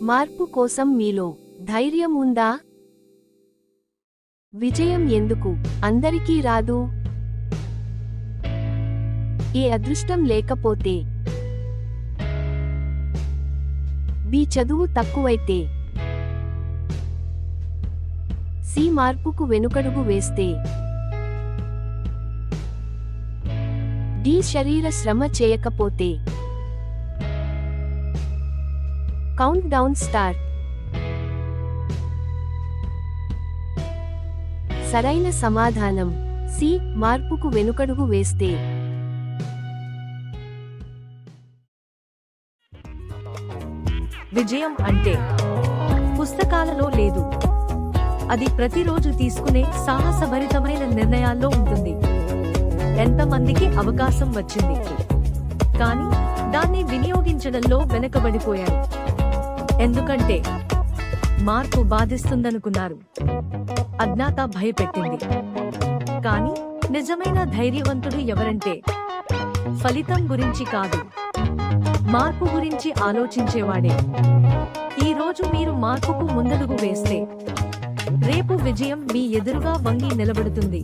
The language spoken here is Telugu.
మార్పు కోసం మీలో ధైర్యం ఉందా? విజయం ఎందుకు అందరికీ రాదు? ఏ అదృష్టం లేకపోతే? బి చదువు తక్కువైతే? సి మార్పుకు వెనుకడుగు వేస్తే? డి శరీర శ్రమ చేయకపోతే? Count down start. సరైన సమాధానం సి మార్పుకు వెనుకడుగు వేస్తే. విజయం అంటే పుస్తకాలలో లేదు, అది ప్రతిరోజు తీసుకునే సాహసభరితమైన నిర్ణయాల్లో ఉంటుంది. ఎంతమందికి అవకాశం వచ్చింది, కానీ దాన్ని వినియోగించడంలో వెనకబడిపోయారు. ఎందుకంటే మార్పు బాధిస్తుందనుకున్నారు, అజ్ఞాత భయపెట్టింది. కానీ నిజమైన ధైర్యవంతుడు ఎవరంటే ఫలితం గురించి కాదు, మార్పు గురించి ఆలోచించేవాడే. ఈ రోజు మీరు మార్పుకు ముందడుగు వేస్తే రేపు విజయం మీ ఎదురుగా వంగి నిలబడుతుంది.